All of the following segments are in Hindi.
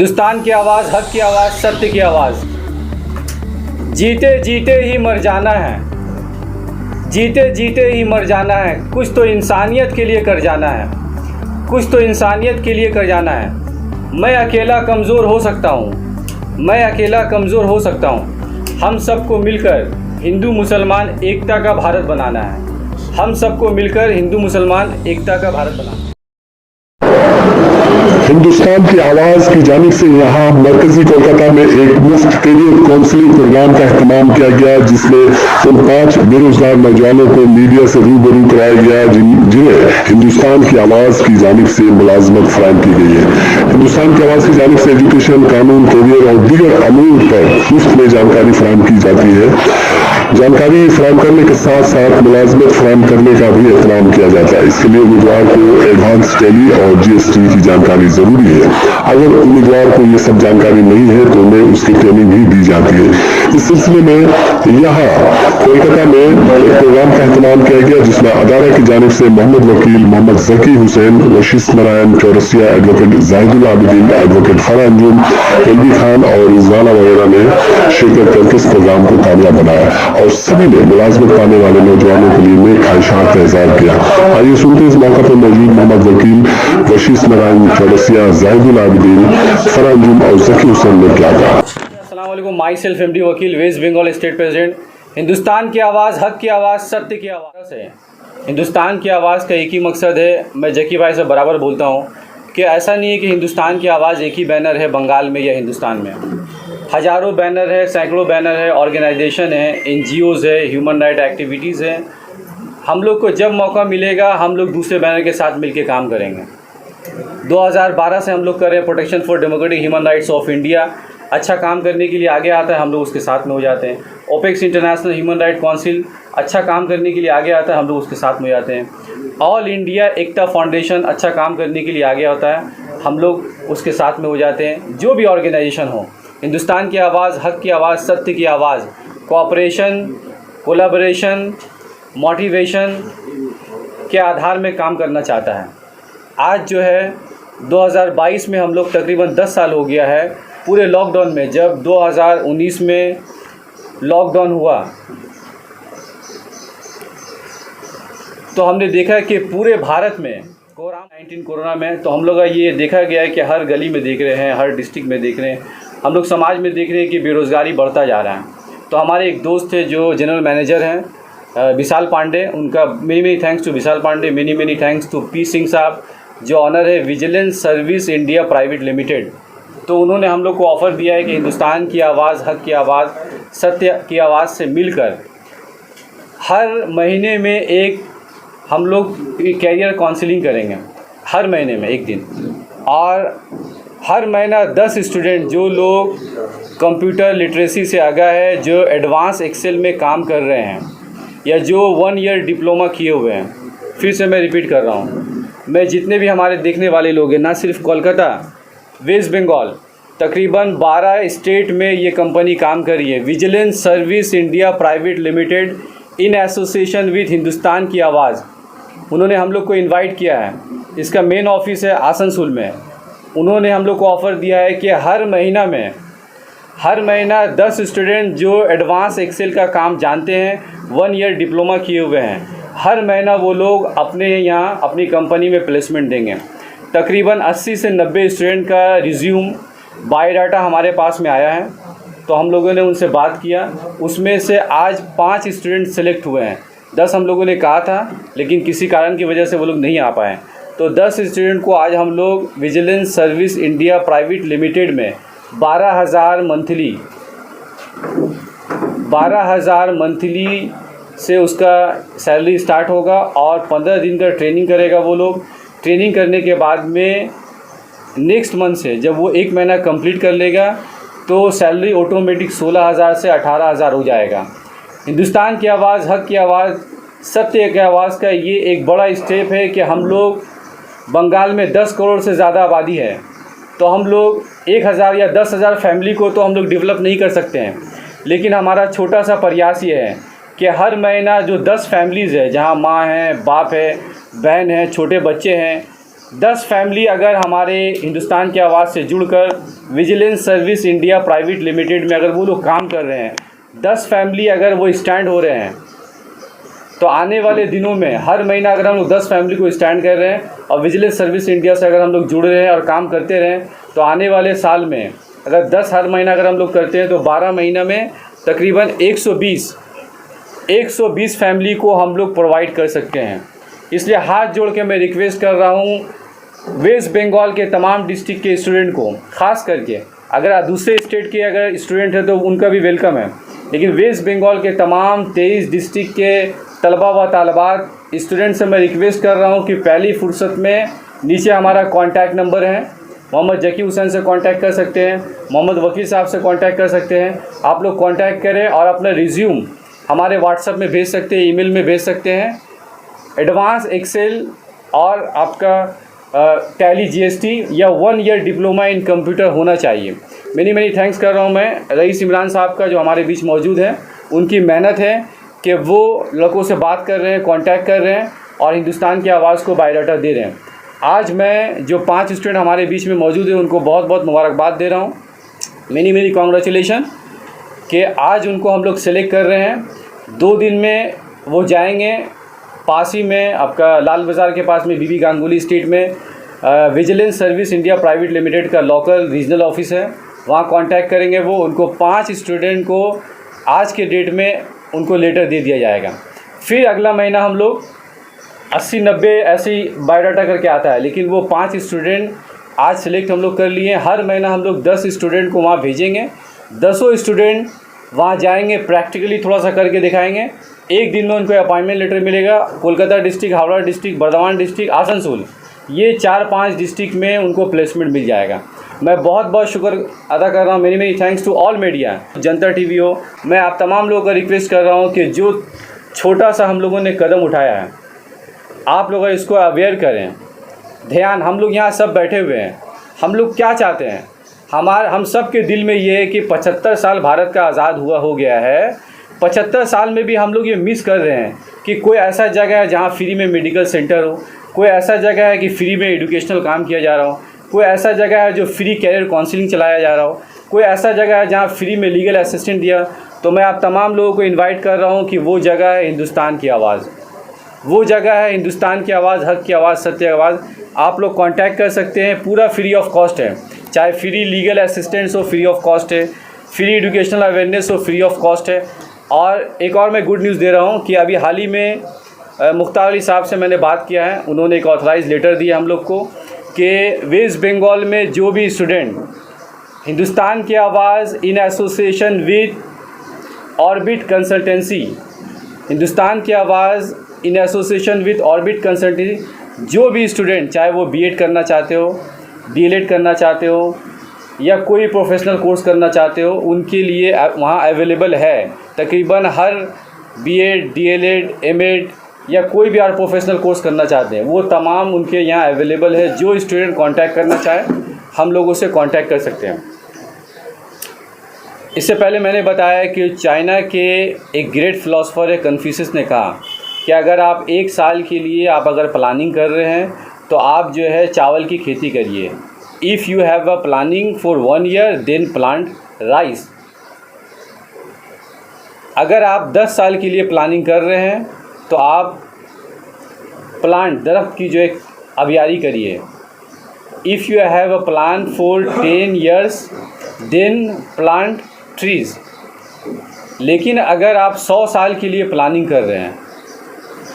हिंदुस्तान की आवाज़, हक की आवाज़, सत्य की आवाज़। जीते जीते ही मर जाना है, जीते जीते ही मर जाना है। कुछ तो इंसानियत के लिए कर जाना है, कुछ तो इंसानियत के लिए कर जाना है। मैं अकेला कमज़ोर हो सकता हूँ, मैं अकेला कमज़ोर हो सकता हूँ। हम सबको मिलकर हिंदू मुसलमान एकता का भारत बनाना है। हम सबको मिलकर हिंदू मुसलमान एकता का भारत बनाना है। हिंदुस्तान की आवाज की जानिब से यहाँ मरकजी कोलकाता में एक मुफ्त कैरियर काउंसलिंग प्रोग्राम का एहतमाम किया गया, जिसमें उन 5 बेरोजगार नौजवानों को मीडिया से रूबरू कराया गया जिन्हें हिंदुस्तान की आवाज की जानिब से मुलाजमत फराहम की गई है। हिंदुस्तान की आवाज की जानिब से एजुकेशन, कानून, कैरियर और दीगर अमूर पर मुफ्त में जानकारी फराहम की जाती है। जानकारी फराहम करने के साथ साथ मुलाजमत फराहम करने का भी एहतमाम किया जाता है। इसके लिए उम्मीदवार को एडवांस टैली और GST की जानकारी जरूरी है। अगर उम्मीदवार को ये सब जानकारी नहीं है तो उन्हें उसकी ट्रेनिंग भी दी जाती है। इस सिलसिले में यहाँ कोलकाता में एक प्रोग्राम का एहतमाम किया गया, जिसमें अदारा की जानिब से मोहम्मद वकील, मोहम्मद जकी हुसैन, वशीस नारायण चौरसिया, एडवोकेट जाहिदुल आबिदीन, एडवोकेट फरा अंजुम, एलबी खान और रिजवाना वगैरह ने शिरकत करके इस प्रोग्राम को कामयाब बनाया और सभी ने मुलाजमत पाने वाले नौजवानों के लिए नेक ख्वाहिशात का इज़हार किया। आइए सुनते इस मौका पर मौजूद मोहम्मद वकील, वशीस नारायण चौरसिया, जाहिदुल आबिदीन, फरा अंजुम और जकी हुसैन ने क्या कहा। अस्सलाम वालेकुम। My self MD Wakil, West Bengal state president. Hindustan की आवाज़, हक की आवाज़, सत्य की आवाज़ है। हिंदुस्तान की आवाज़ का एक ही मकसद है। मैं जकी भाई से बराबर बोलता हूँ कि ऐसा नहीं है कि हिंदुस्तान की आवाज़ एक ही बैनर है बंगाल में या हिंदुस्तान में। हज़ारों बैनर है, सैकड़ों बैनर है, ऑर्गेनाइजेशन है, NGOs है, ह्यूमन राइट एक्टिविटीज़ है। हम लोग को जब मौका मिलेगा हम लोग दूसरे बैनर के साथ मिलकर काम करेंगे। 2012 से हम लोग कर रहे हैं protection for democratic human rights of India. अच्छा काम करने के लिए आगे आता है, हम लोग उसके साथ में हो जाते हैं। Opex international human right council अच्छा काम करने के लिए आगे आता है, हम लोग उसके साथ में हो जाते हैं। ऑल इंडिया एकता फाउंडेशन अच्छा काम करने के लिए आगे होता है, हम लोग उसके साथ में हो जाते हैं। जो भी ऑर्गेनाइजेशन हो, हिंदुस्तान की आवाज़, हक की आवाज़, सत्य की आवाज़, कोऑपरेशन, कोलैबोरेशन, मोटिवेशन के आधार में काम करना चाहता है। आज जो है 2022 में हम लोग तकरीबन 10 साल हो गया है पूरे लॉकडाउन में। जब 2019 में लॉकडाउन हुआ तो हमने देखा कि पूरे भारत में कोविड-19 कोरोना में तो हम लोग का ये देखा गया है कि हर गली में देख रहे हैं, हर डिस्ट्रिक्ट में देख रहे हैं, हम लोग समाज में देख रहे हैं कि बेरोज़गारी बढ़ता जा रहा है। तो हमारे एक दोस्त थे जो जनरल मैनेजर हैं विशाल पांडे, उनका many thanks to Vishal Pandey, many thanks to P Singh साहब जो ऑनर है vigilance service India private limited. तो उन्होंने हम लोग को ऑफ़र दिया है कि हिंदुस्तान की आवाज़, हक की आवाज़, सत्य की आवाज़ से मिलकर हर महीने में एक हम लोग कैरियर काउंसलिंग करेंगे, हर महीने में एक दिन। और हर महीना 10 स्टूडेंट जो लोग कंप्यूटर लिटरेसी से आगा है, जो एडवांस एक्सेल में काम कर रहे हैं या जो 1 ईयर डिप्लोमा किए हुए हैं, फिर से मैं रिपीट कर रहा हूँ, मैं जितने भी हमारे देखने वाले लोग हैं, ना सिर्फ कोलकाता, वेस्ट बंगाल, तकरीबन 12 स्टेट में ये कंपनी काम कर रही है। Vigilance service India private limited in association with Hindustan की आवाज़, उन्होंने हम लोग को इनवाइट किया है। इसका मेन ऑफिस है आसनसोल में। उन्होंने हम लोग को ऑफ़र दिया है कि हर महीना 10 स्टूडेंट जो एडवांस एक्सेल का काम जानते हैं, 1 ईयर डिप्लोमा किए हुए हैं, हर महीना वो लोग अपने यहाँ अपनी कंपनी में प्लेसमेंट देंगे। तकरीबन 80 से 90 स्टूडेंट का रिज्यूम, बायोडाटा हमारे पास में आया है। तो हम लोगों ने उनसे बात किया, उसमें से आज 5 स्टूडेंट सेलेक्ट हुए हैं। 10 हम लोगों ने कहा था, लेकिन किसी कारण की वजह से वो लोग नहीं आ पाए। तो 10 स्टूडेंट को आज हम लोग vigilance service India private limited में 12,000 मंथली से उसका सैलरी स्टार्ट होगा और 15 दिन का ट्रेनिंग करेगा वो लोग। ट्रेनिंग करने के बाद में नेक्स्ट मंथ से जब वो 1 महीना कंप्लीट कर लेगा तो सैलरी ऑटोमेटिक 16,000 से 18,000 हो जाएगा। हिंदुस्तान की आवाज़, हक की आवाज़, सत्य की आवाज़ का ये एक बड़ा स्टेप है कि हम लोग बंगाल में 10 करोड़ से ज़्यादा आबादी है, तो हम लोग 1,000 या 10,000 फैमिली को तो हम लोग डेवलप नहीं कर सकते हैं, लेकिन हमारा छोटा सा प्रयास ये है कि हर महीना जो 10 फैमिलीज़ है, जहाँ माँ है, बाप है, बहन है, छोटे बच्चे हैं, 10 फैमिली अगर हमारे हिंदुस्तान की आवाज़ से जुड़कर vigilance service India private limited में अगर वो लोग काम कर रहे हैं, 10 फैमिली अगर वो स्टैंड हो रहे हैं, तो आने वाले दिनों में हर महीना अगर हम लोग 10 फैमिली को स्टैंड कर रहे हैं और विजिलेंस सर्विस इंडिया से अगर हम लोग जुड़ रहे हैं और काम करते रहें, तो आने वाले साल में अगर 10 हर महीना अगर हम लोग करते हैं तो 12 महीना में तकरीबन 120 फैमिली को हम लोग प्रोवाइड कर सकते हैं। इसलिए हाथ जोड़ के मैं रिक्वेस्ट कर रहा हूँ वेस्ट बंगाल के तमाम डिस्ट्रिक्ट के स्टूडेंट को, ख़ास करके अगर दूसरे स्टेट के अगर स्टूडेंट है तो उनका भी वेलकम है, लेकिन वेस्ट बंगाल के तमाम 23 डिस्ट्रिक्ट के तलबा व तालबात स्टूडेंट से मैं रिक्वेस्ट कर रहा हूँ कि पहली फुर्सत में नीचे हमारा कॉन्टैक्ट नंबर है, मोहम्मद जकी हुसैन से कांटेक्ट कर सकते हैं, मोहम्मद वकील साहब से कांटेक्ट कर सकते हैं। आप लोग कांटेक्ट करें और अपना रिज्यूम हमारे व्हाट्सएप में भेज सकते हैं, ईमेल में भेज सकते हैं। एडवांस एक्सेल और आपका टैली जीएसटी या 1 ईयर डिप्लोमा इन कंप्यूटर होना चाहिए। मेनी थैंक्स कर रहा हूँ मैं रईस इमरान साहब का जो हमारे बीच मौजूद है। उनकी मेहनत है कि वो लड़कों से बात कर रहे हैं, कांटेक्ट कर रहे हैं और हिंदुस्तान की आवाज़ को बायोडाटा दे रहे हैं। आज मैं जो 5 स्टूडेंट हमारे बीच में मौजूद है उनको बहुत बहुत मुबारकबाद दे रहा हूँ। मेनी कॉन्ग्रेचुलेशन कि आज उनको हम लोग सेलेक्ट कर रहे हैं। 2 दिन में वो जाएंगे पास ही में आपका लाल बाज़ार के पास में बीबी गांगुली स्ट्रीट में vigilance service India private limited का लोकल रीजनल ऑफिस है, वहाँ कांटेक्ट करेंगे। वो उनको 5 स्टूडेंट को आज के डेट में उनको लेटर दे दिया जाएगा। फिर अगला महीना हम लोग 80-90 ऐसे ही बायोडाटा करके आता है, लेकिन वो 5 स्टूडेंट आज सेलेक्ट हम लोग कर लिए। हर महीना हम लोग 10 स्टूडेंट को वहाँ भेजेंगे। 10 स्टूडेंट वहाँ जाएंगे, प्रैक्टिकली थोड़ा सा करके दिखाएंगे। एक दिन में उनको अपॉइंटमेंट लेटर मिलेगा। Kolkata district, Howrah district, Bardhaman district, Asansol, ये 4-5 डिस्ट्रिक्ट में उनको प्लेसमेंट मिल जाएगा। मैं बहुत बहुत शुक्र अदा कर रहा हूँ। Many thanks to all media, Janta TV हो। मैं आप तमाम लोगों का रिक्वेस्ट कर रहा हूँ कि जो छोटा सा हम लोगों ने कदम उठाया है, आप लोग इसको अवेयर करें। ध्यान, हम लोग यहाँ सब बैठे हुए हैं, हम लोग क्या चाहते हैं? हम सब के दिल में ये है कि 75 साल भारत का आज़ाद हुआ हो गया है। 75 साल में भी हम लोग ये मिस कर रहे हैं कि कोई ऐसा जगह है जहाँ फ्री में मेडिकल सेंटर हो, कोई ऐसा जगह है कि फ्री में एजुकेशनल काम किया जा रहा हो, कोई ऐसा जगह है जो फ्री कैरियर काउंसलिंग चलाया जा रहा हो, कोई ऐसा जगह है जहाँ फ्री में लीगल असिस्टेंट दिया। तो मैं आप तमाम लोगों को इन्वाइट कर रहा हूँ कि वो जगह है हिंदुस्तान की आवाज़, वो जगह है हिंदुस्तान की आवाज़, हक की आवाज़, सत्य आवाज़। आप लोग कांटेक्ट कर सकते हैं, पूरा फ्री ऑफ कॉस्ट है। चाहे फ्री लीगल असिस्टेंस हो, फ्री ऑफ कॉस्ट है, फ्री एजुकेशनल अवेयरनेस हो, फ्री ऑफ कॉस्ट है। और एक और मैं गुड न्यूज़ दे रहा हूँ कि अभी हाल ही में मुख्तार अली साहब से मैंने बात किया है। उन्होंने एक ऑथराइज लेटर दिया हम लोग को कि वेस्ट बंगाल में जो भी स्टूडेंट हिंदुस्तान की आवाज़ in association with orbit consultancy, Hindustan की आवाज़ in association with orbit consultancy, जो भी स्टूडेंट चाहे वो बीएड करना चाहते हो, डीएलएड करना चाहते हो या कोई प्रोफेशनल कोर्स करना चाहते हो, उनके लिए वहाँ अवेलेबल है। तकरीबन हर बीएड, डीएलएड, एमएड या कोई भी और प्रोफेशनल कोर्स करना चाहते हैं वो तमाम उनके यहाँ अवेलेबल है। जो स्टूडेंट कांटेक्ट करना चाहे हम लोगों से कांटेक्ट कर सकते हैं। इससे पहले मैंने बताया कि चाइना के एक ग्रेट फिलोसोफर है कन्फ्यूशियस ने कहा कि अगर आप 1 साल के लिए आप अगर प्लानिंग कर रहे हैं तो आप जो है चावल की खेती करिए। If you have a planning for 1 year then plant rice. अगर आप 10 साल के लिए प्लानिंग कर रहे हैं तो आप दरख्त की जो एक आबियारी करिए। If you have a plan for 10 years then plant trees. लेकिन अगर आप 100 साल के लिए प्लानिंग कर रहे हैं,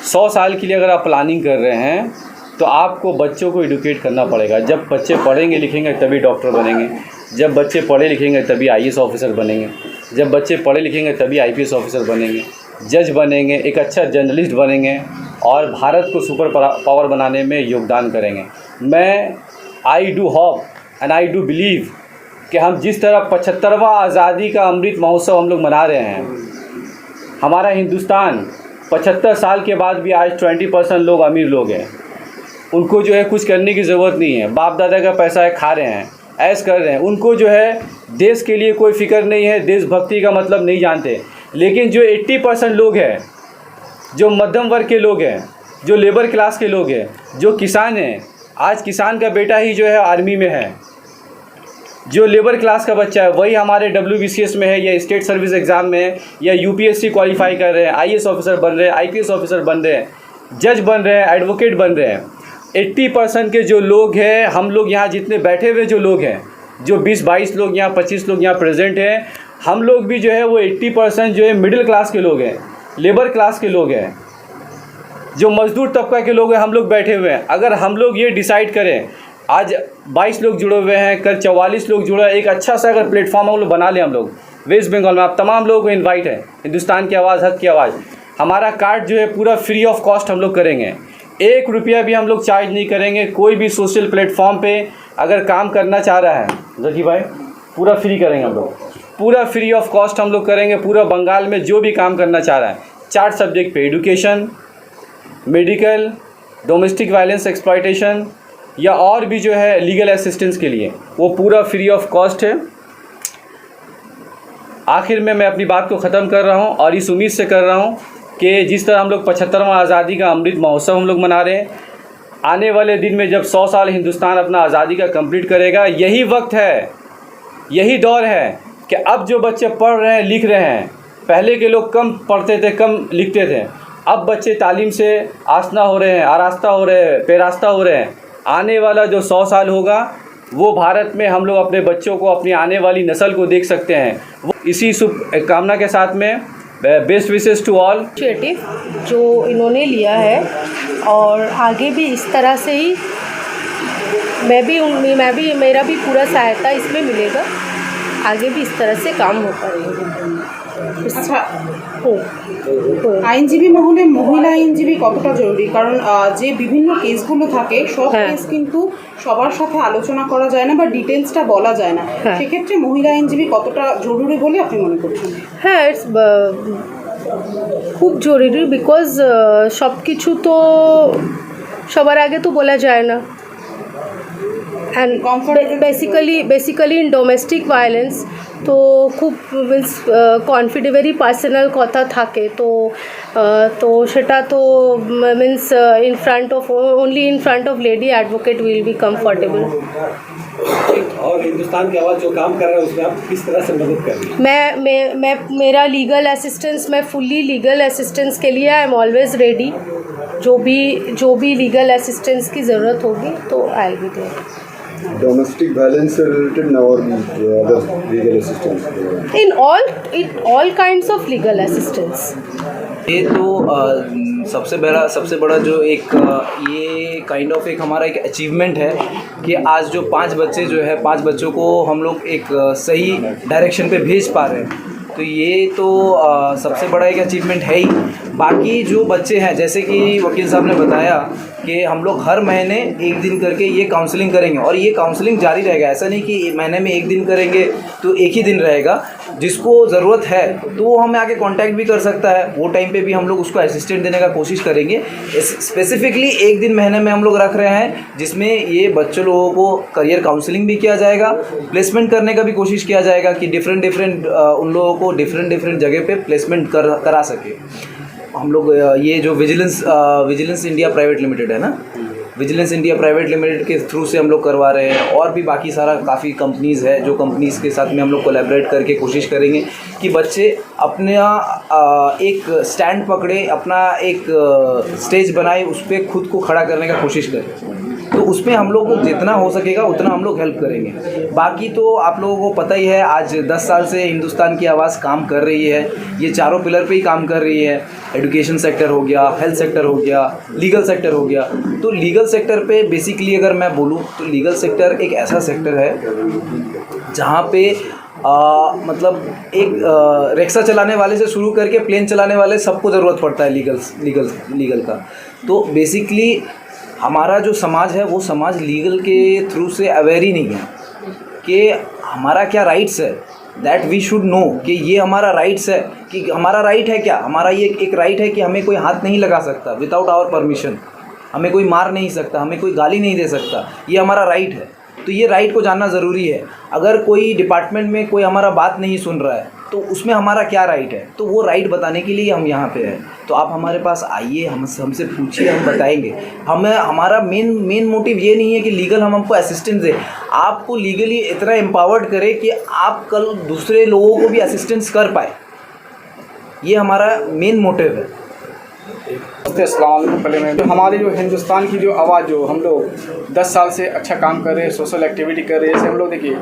100 साल के लिए अगर आप प्लानिंग कर रहे हैं तो आपको बच्चों को एडुकेट करना पड़ेगा। जब बच्चे पढ़ेंगे लिखेंगे तभी डॉक्टर बनेंगे, जब बच्चे पढ़े लिखेंगे तभी आईएएस ऑफिसर बनेंगे, जब बच्चे पढ़े लिखेंगे तभी आईपीएस ऑफिसर बनेंगे, जज बनेंगे, एक अच्छा जर्नलिस्ट बनेंगे और भारत को सुपर पावर बनाने में योगदान करेंगे। I do hope and I do believe कि हम जिस तरह 75वां आज़ादी का अमृत महोत्सव हम लोग मना रहे हैं, हमारा हिंदुस्तान 75 साल के बाद भी आज 20% लोग अमीर लोग हैं। उनको जो है कुछ करने की ज़रूरत नहीं है, बाप दादा का पैसा है, खा रहे हैं, ऐश कर रहे हैं। उनको जो है देश के लिए कोई फिक्र नहीं है, देशभक्ति का मतलब नहीं जानते। लेकिन जो 80% लोग हैं, जो मध्यम वर्ग के लोग हैं, जो लेबर क्लास के लोग हैं, जो किसान हैं, आज किसान का बेटा ही जो है आर्मी में है, जो लेबर क्लास का बच्चा है वही हमारे WBCS में है या स्टेट सर्विस एग्ज़ाम में है या UPSC क्वालिफाई कर रहे हैं, IAS ऑफिसर बन रहे हैं, IPS ऑफिसर बन रहे हैं, जज बन रहे हैं, एडवोकेट बन रहे हैं। 80% के जो लोग हैं, हम लोग यहाँ जितने बैठे हुए जो लोग हैं, जो 20-22 लोग यहाँ 25 लोग यहाँ प्रेजेंट हैं, हम लोग भी जो है वो 80% जो है मिडिल क्लास के लोग हैं, लेबर क्लास के लोग हैं, जो मजदूर तबका के लोग हैं, हम लोग बैठे हुए हैं। अगर हम लोग ये डिसाइड करें, आज 22 लोग जुड़े हुए हैं, कल 44 लोग जुड़े, एक अच्छा सा अगर प्लेटफॉर्म हम लोग बना लें, हम लोग वेस्ट बंगाल में, आप तमाम लोगों को इनवाइट है, हिंदुस्तान की आवाज़, हक की आवाज़। हमारा कार्ड जो है पूरा फ्री ऑफ कॉस्ट हम लोग करेंगे, 1 रुपया भी हम लोग चार्ज नहीं करेंगे। कोई भी सोशल प्लेटफॉर्म पे अगर काम करना चाह रहा है जकी भाई, पूरा फ्री करेंगे हम लोग, पूरा फ्री ऑफ कॉस्ट हम लोग करेंगे। पूरा बंगाल में जो भी काम करना चाह रहा है 4 सब्जेक्ट पे, education, medical, domestic violence exploitation या और भी जो है लीगल असिस्टेंस के लिए, वो पूरा फ्री ऑफ कॉस्ट है। आखिर में मैं अपनी बात को ख़त्म कर रहा हूँ और इस उम्मीद से कर रहा हूँ कि जिस तरह हम लोग 75वां आज़ादी का अमृत महोत्सव हम लोग मना रहे हैं, आने वाले दिन में जब 100 साल हिंदुस्तान अपना आज़ादी का कंप्लीट करेगा, यही वक्त है, यही दौर है कि अब जो बच्चे पढ़ रहे हैं, लिख रहे हैं, पहले के लोग कम पढ़ते थे, कम लिखते थे, अब बच्चे तालीम से आस्ना हो रहे हैं, आरास्ता हो रहे हैं, पेरास्ता हो रहे हैं। आने वाला जो 100 साल होगा, वो भारत में हम लोग अपने बच्चों को, अपनी आने वाली नस्ल को देख सकते हैं। वो इसी शुभ कामना के साथ में best wishes to all. Initiative जो इन्होंने लिया है और आगे भी इस तरह से ही मेरा भी पूरा सहायता इसमें मिलेगा, आगे भी इस तरह से काम होता रहेगा। আচ্ছা, আইনজীবী মহলে মহিলা আইনজীবী কতটা জরুরি? কারণ যে বিভিন্ন কেসগুলো থাকে সব কেস কিন্তু সবার সাথে আলোচনা করা যায় না বা ডিটেলসটা বলা যায় না, সেক্ষেত্রে মহিলা আইনজীবী কতটা জরুরি বলে আপনি মনে করছেন? হ্যাঁ, ইটস খুব জরুরি, বিকজ সব কিছু তো সবার আগে তো বলা যায় না। and basically in domestic violence তো খুব মিন্স কনফিডেন্টলি পার্সোনাল কথা থাকে, তো সেটা তো means in front of lady advocate will be comfortable. और हिंदुस्तान की आवाज़ जो काम कर रहा है उसमें आप किस तरह से मदद कर रही हैं? मैं मेरा लीगल असिस्टेंस, मैं फुल्ली लीगल असिस्टेंस के लिए आई एम ऑलवेज रेडी। जो भी लीगल असिस्टेंस की ज़रूरत होगी तो I will be there. Domestic violence से रिलेटेड ना और other legal assistance in all kinds of legal assistance। ये तो सबसे बड़ा जो एक ये काइंड ऑफ एक हमारा एक अचीवमेंट है कि आज जो 5 बच्चे जो है 5 बच्चों को हम लोग एक सही डायरेक्शन पे भेज पा रहे हैं, तो ये तो सबसे बड़ा एक अचीवमेंट है ही। बाकी जो बच्चे हैं, जैसे कि वकील साहब ने बताया कि हम लोग हर महीने 1 दिन करके ये काउंसलिंग करेंगे और ये काउंसलिंग जारी रहेगा। ऐसा नहीं कि महीने में 1 दिन करेंगे तो 1 ही दिन रहेगा। जिसको ज़रूरत है तो वो हमें आके कांटेक्ट भी कर सकता है, वो टाइम पे भी हम लोग उसको असिस्टेंट देने का कोशिश करेंगे। स्पेसिफिकली 1 दिन महीने में हम लोग रख रहे हैं जिसमें ये बच्चों लोगों को करियर काउंसलिंग भी किया जाएगा, प्लेसमेंट करने का भी कोशिश किया जाएगा कि डिफरेंट उन लोगों को डिफरेंट जगह पे प्लेसमेंट करा सके। हम लोग ये जो विजिलेंस इंडिया प्राइवेट लिमिटेड है ना, विजिलेंस इंडिया प्राइवेट लिमिटेड के थ्रू से हम लोग करवा रहे हैं। और भी बाकी सारा काफ़ी कंपनीज़ है, जो कंपनीज़ के साथ में हम लोग कोलैबोरेट करके कोशिश करेंगे कि बच्चे अपना एक स्टैंड पकड़े, अपना एक स्टेज बनाए, उस पर खुद को खड़ा करने का कोशिश करें। तो उसमें हम लोग को जितना हो सकेगा उतना हम लोग हेल्प करेंगे। बाकी तो आप लोगों को पता ही है, आज 10 साल से हिंदुस्तान की आवाज़ काम कर रही है, ये चारों पिलर पे ही काम कर रही है। एजुकेशन सेक्टर हो गया, हेल्थ सेक्टर हो गया, लीगल सेक्टर हो गया। तो लीगल सेक्टर पे बेसिकली अगर मैं बोलूँ तो लीगल सेक्टर एक ऐसा सेक्टर है जहाँ पे मतलब एक रिक्शा चलाने वाले से शुरू करके प्लेन चलाने वाले सबको ज़रूरत पड़ता है लीगल का। तो बेसिकली हमारा जो समाज है वो समाज लीगल के थ्रू से अवेयर ही नहीं है कि हमारा क्या राइट्स है, दैट वी शुड नो कि ये हमारा राइट्स है, कि हमारा राइट है क्या, हमारा ये एक राइट है कि हमें कोई हाथ नहीं लगा सकता विदाउट आवर परमिशन, हमें कोई मार नहीं सकता, हमें कोई गाली नहीं दे सकता, ये हमारा राइट है। तो ये राइट को जानना ज़रूरी है। अगर कोई डिपार्टमेंट में कोई हमारा बात नहीं सुन रहा है तो उसमें हमारा क्या राइट है, तो वो राइट बताने के लिए हम यहाँ पे हैं। तो आप हमारे पास आइए, हमसे पूछिए, हम बताएंगे। हमारा मेन मोटिव ये नहीं है कि लीगल हम हमको असिस्टेंस दे, आपको लीगली इतना एम्पावर्ड करे कि आप कल दूसरे लोगों को भी असिस्टेंस कर पाए, ये हमारा मेन मोटिव है। अस्सलाम वालेकुम। पहले मैं हमारी जो हिंदुस्तान की जो आवाज़ जो हम लोग 10 साल से अच्छा काम कर रहे हैं, सोशल एक्टिविटी कर रहे हैं, जैसे हम लोग देखिए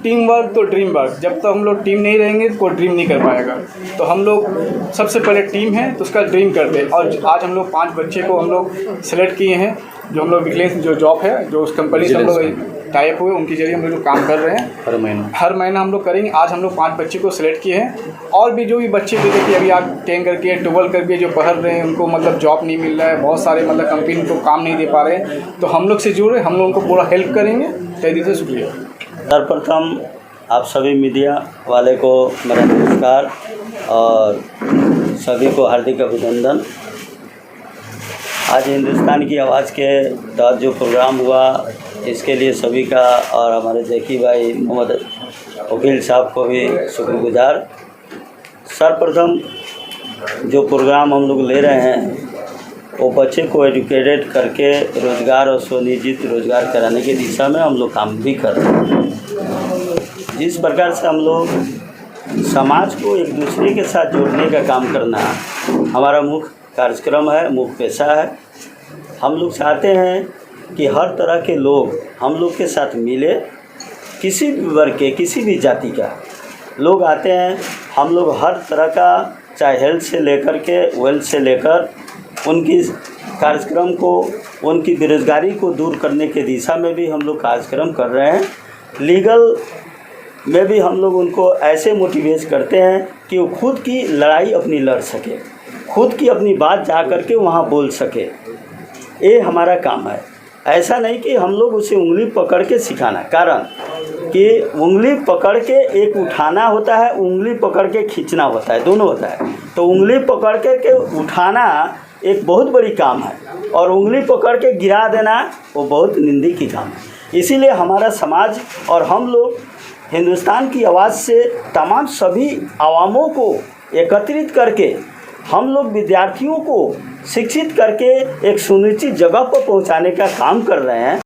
टीम वर्क तो ड्रीम वर्क, जब तक हम लोग टीम नहीं रहेंगे तो कोई ड्रीम नहीं कर पाएगा। तो हम लोग सबसे पहले टीम है तो उसका ड्रीम करते हैं। और आज हम लोग 5 बच्चे को हम लोग सेलेक्ट किए हैं, जो हम लोग विजिलेंस जो जॉब है, जो उस कंपनी से हम लोग टाइप हुए, उनके जरिए हम लोग काम कर रहे हैं। हर महीना हम लोग करेंगे। आज हम लोग 5 बच्चे को सिलेक्ट किए हैं। और भी जो भी बच्चे जो देखिए अभी आप 10 करके 12 करके जो पढ़ रहे हैं, उनको मतलब जॉब नहीं मिल रहा है, बहुत सारे मतलब कंपनी उनको काम नहीं दे पा रहे हैं, तो हम लोग से जुड़े, हम लोग उनको पूरा हेल्प करेंगे। तहे दिल से शुक्रिया। सर्वप्रथम आप सभी मीडिया वाले को मेरा नमस्कार और सभी को हार्दिक अभिनंदन। आज हिंदुस्तान की आवाज़ के तहत जो प्रोग्राम हुआ, इसके लिए सभी का और हमारे जैकी भाई मोहम्मद वकील साहब को भी शुक्रगुजार। सर्वप्रथम जो प्रोग्राम हम लोग ले रहे हैं वो बच्चे को एजुकेटेड करके रोज़गार और स्वनियोजित रोज़गार कराने की दिशा में हम लोग काम भी कर रहे हैं। जिस प्रकार से हम लोग समाज को एक दूसरे के साथ जोड़ने का काम करना हमारा मुख्य कार्यक्रम है, मुख्य पेशा है। हम लोग चाहते हैं कि हर तरह के लोग हम लोग के साथ मिले, किसी भी वर्ग के, किसी भी जाति का लोग आते हैं। हम लोग हर तरह का, चाहे हेल्थ से लेकर के वेल्थ से लेकर उनकी कार्यक्रम को, उनकी बेरोज़गारी को दूर करने के दिशा में भी हम लोग कार्यक्रम कर रहे हैं। लीगल में भी हम लोग उनको ऐसे मोटिवेट करते हैं कि वो खुद की लड़ाई अपनी लड़ सके, खुद की अपनी बात जा कर के वहाँ बोल सके। ये हमारा काम है। ऐसा नहीं कि हम लोग उसे उंगली पकड़ के सिखाना, कारण कि उंगली पकड़ के एक उठाना होता है, उंगली पकड़ के खींचना होता है, दोनों होता है। तो उंगली पकड़ के उठाना एक बहुत बड़ी काम है और उंगली पकड़ के गिरा देना वो बहुत निंदी की काम है। इसीलिए हमारा समाज और हम लोग हिंदुस्तान की आवाज़ से तमाम सभी आवामों को एकत्रित करके हम लोग विद्यार्थियों को शिक्षित करके एक सुनिश्चित जगह पर पहुंचाने का काम कर रहे हैं।